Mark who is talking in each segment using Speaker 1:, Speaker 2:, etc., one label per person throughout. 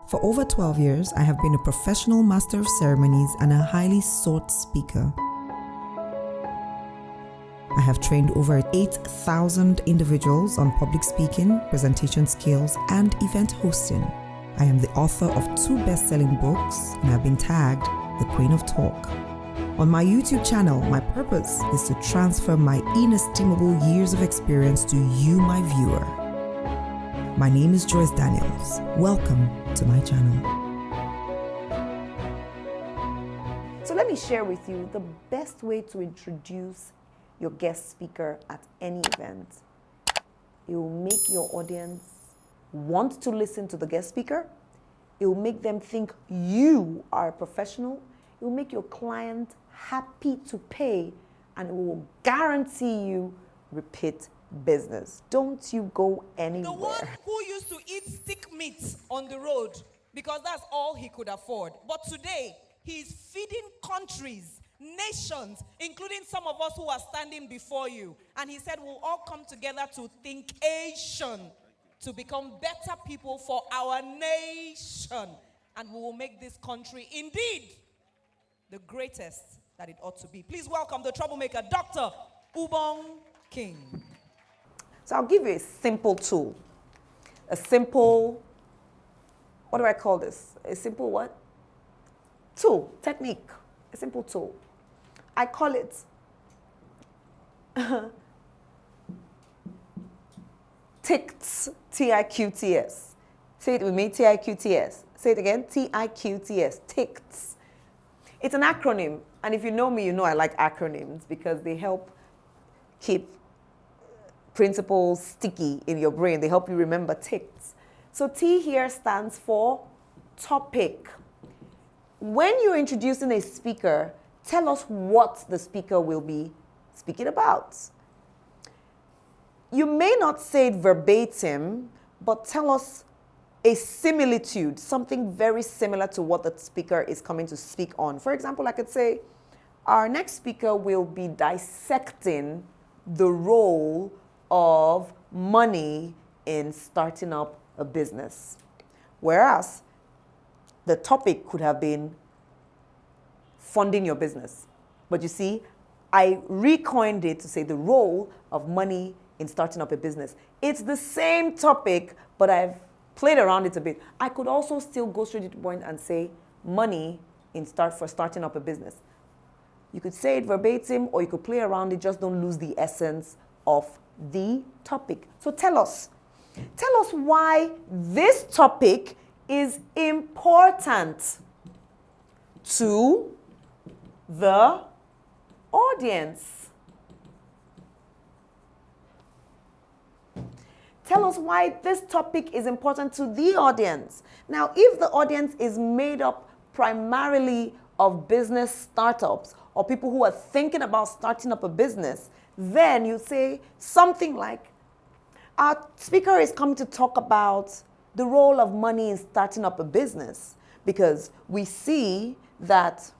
Speaker 1: For over 12 years, I have been a professional master of ceremonies and a highly sought speaker. I have trained over 8,000 individuals on public speaking, presentation skills, and event hosting. I am the author of 2 best-selling books and have been tagged the Queen of Talk. On my YouTube channel, my purpose is to transfer my inestimable years of experience to you, my viewer. My name is Joyce Daniels. Welcome to my channel.
Speaker 2: So let me share with you the best way to introduce your guest speaker at any event. It will make your audience want to listen to the guest speaker. It will make them think you are a professional. It will make your client happy to pay, and it will guarantee you repeat business. Don't you go anywhere.
Speaker 3: The one who used to eat stick meat on the road because that's all he could afford. But today, he's feeding countries, nations, including some of us who are standing before you. And he said we'll all come together to think Asian, to become better people for our nation. And we will make this country indeed the greatest that it ought to be. Please welcome the troublemaker, Dr. Ubong King.
Speaker 2: So I'll give you a simple tool. A simple, what do I call this? A simple what? Tool, technique. A simple tool. I call it TIQTS, T-I-Q-T-S. Say it with me, T-I-Q-T-S. Say it again, T-I-Q-T-S, TIQTS. It's an acronym, and if you know me, you know I like acronyms because they help keep principles sticky in your brain. They help you remember TIQTS. So T here stands for topic. When you're introducing a speaker, tell us what the speaker will be speaking about. You may not say it verbatim, but tell us a similitude, something very similar to what the speaker is coming to speak on. For example, I could say, our next speaker will be dissecting the role of money in starting up a business. Whereas the topic could have been funding your business. But you see, I recoined it to say the role of money in starting up a business. It's the same topic, but I've played around it a bit. I could also still go straight to the point and say money for starting up a business. You could say it verbatim or you could play around it, just don't lose the essence of the topic. So tell us why this topic is important to the audience. Tell us why this topic is important to the audience. Now, if the audience is made up primarily of business startups or people who are thinking about starting up a business, then you say something like, our speaker is coming to talk about the role of money in starting up a business, because we see that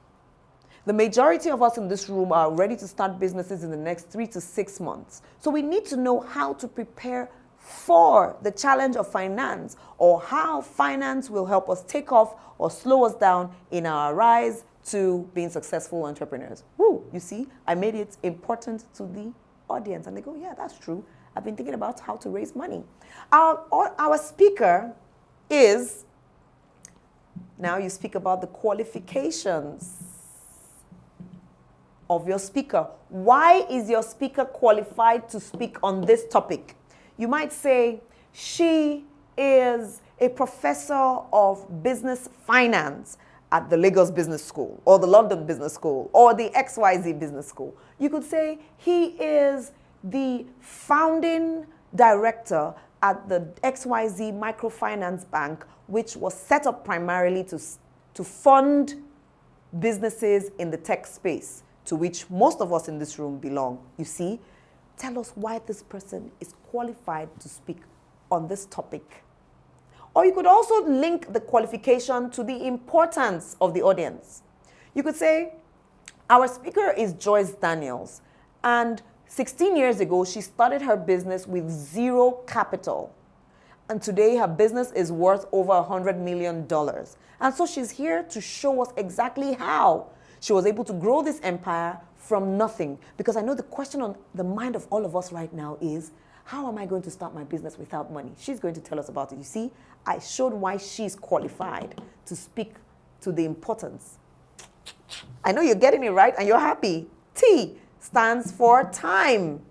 Speaker 2: the majority of us in this room are ready to start businesses in the next 3 to 6 months. So we need to know how to prepare for the challenge of finance, or how finance will help us take off or slow us down in our rise to being successful entrepreneurs. Woo, you see, I made it important to the audience. And they go, yeah, that's true. I've been thinking about how to raise money. Our speaker is, now you speak about the qualifications of your speaker. Why is your speaker qualified to speak on this topic? You might say, she is a professor of business finance at the Lagos Business School, or the London Business School, or the XYZ Business School. You could say, he is the founding director at the XYZ Microfinance Bank, which was set up primarily to fund businesses in the tech space, to which most of us in this room belong. You see? Tell us why this person is qualified to speak on this topic. Or you could also link the qualification to the importance of the audience. You could say, our speaker is Joyce Daniels, and 16 years ago, she started her business with 0 capital. And today her business is worth over $100 million. And so she's here to show us exactly how she was able to grow this empire from nothing. Because I know the question on the mind of all of us right now is, how am I going to start my business without money? She's going to tell us about it. You see, I showed why she's qualified to speak to the importance. I know you're getting it right and you're happy. T stands for time.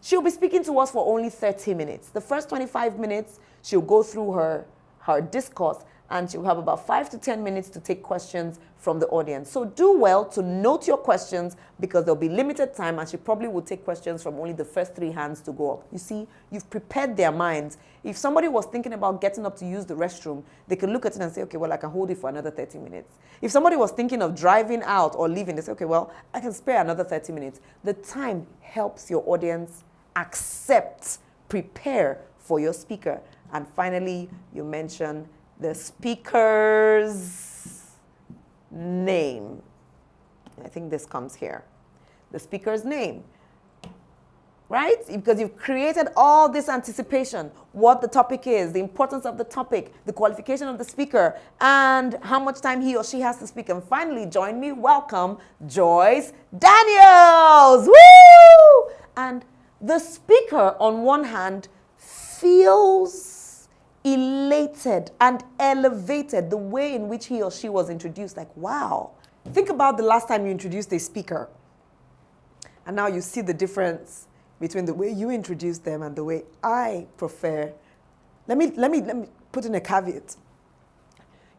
Speaker 2: She'll be speaking to us for only 30 minutes. The first 25 minutes, she'll go through her discourse, and she'll have about 5 to 10 minutes to take questions from the audience. So do well to note your questions, because there'll be limited time, and she probably will take questions from only the first 3 hands to go up. You see, you've prepared their minds. If somebody was thinking about getting up to use the restroom, they could look at it and say, okay, well, I can hold it for another 30 minutes. If somebody was thinking of driving out or leaving, they say, okay, well, I can spare another 30 minutes. The time helps your audience accept, prepare for your speaker. And finally, you mention the speaker's name. I think this comes here. The speaker's name, right? Because you've created all this anticipation, what the topic is, the importance of the topic, the qualification of the speaker, and how much time he or she has to speak. And finally, join me, welcome Joyce Daniels. Woo! And the speaker, on one hand, feels elated and elevated the way in which he or she was introduced. Like, wow. Think about the last time you introduced a speaker. And now you see the difference between the way you introduced them and the way I prefer. Let me put in a caveat.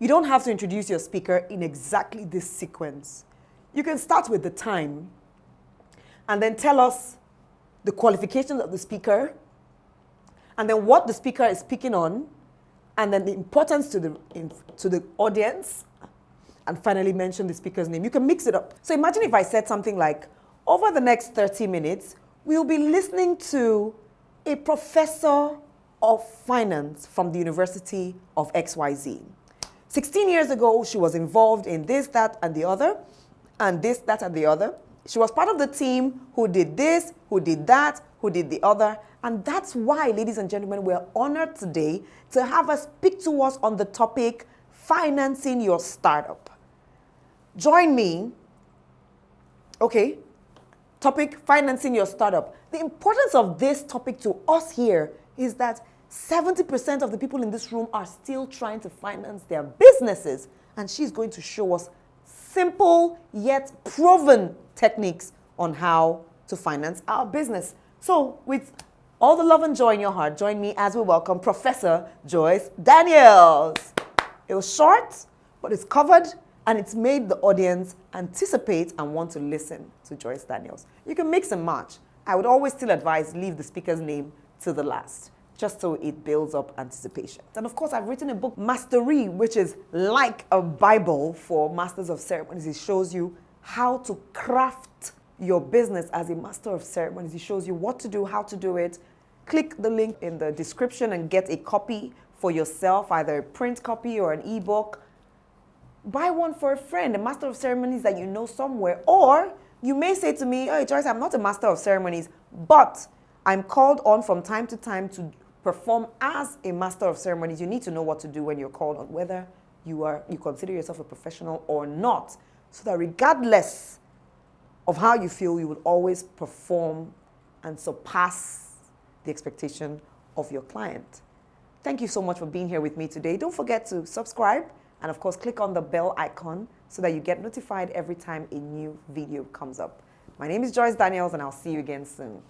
Speaker 2: You don't have to introduce your speaker in exactly this sequence. You can start with the time and then tell us the qualifications of the speaker, and then what the speaker is speaking on, and then the importance to the audience, and finally mention the speaker's name. You can mix it up. So imagine if I said something like, over the next 30 minutes, we'll be listening to a professor of finance from the University of XYZ. 16 years ago, she was involved in this, that, and the other, and this, that, and the other. She was part of the team who did this, who did that, who did the other. And that's why, ladies and gentlemen, we're honored today to have her speak to us on the topic, financing your startup. Join me. Okay. Topic, financing your startup. The importance of this topic to us here is that 70% of the people in this room are still trying to finance their businesses. And she's going to show us simple yet proven techniques on how to finance our business. So with all the love and joy in your heart, join me as we welcome Professor Joyce Daniels. It was short, but it's covered, and it's made the audience anticipate and want to listen to Joyce Daniels. You can mix and match. I would always still advise leave the speaker's name to the last, just so it builds up anticipation. And of course, I've written a book, Mastery, which is like a Bible for masters of ceremonies. It shows you how to craft your business as a master of ceremonies. It shows you what to do, how to do it. Click the link in the description and get a copy for yourself, either a print copy or an ebook. Buy one for a friend, a master of ceremonies that you know somewhere. Or you may say to me, oh, Joyce, I'm not a master of ceremonies, but I'm called on from time to time to perform as a master of ceremonies. You need to know what to do when you're called on, whether you consider yourself a professional or not, so that regardless of how you feel, you will always perform and surpass the expectation of your client. Thank you so much for being here with me today. Don't forget to subscribe and of course click on the bell icon so that you get notified every time a new video comes up. My name is Joyce Daniels, and I'll see you again soon.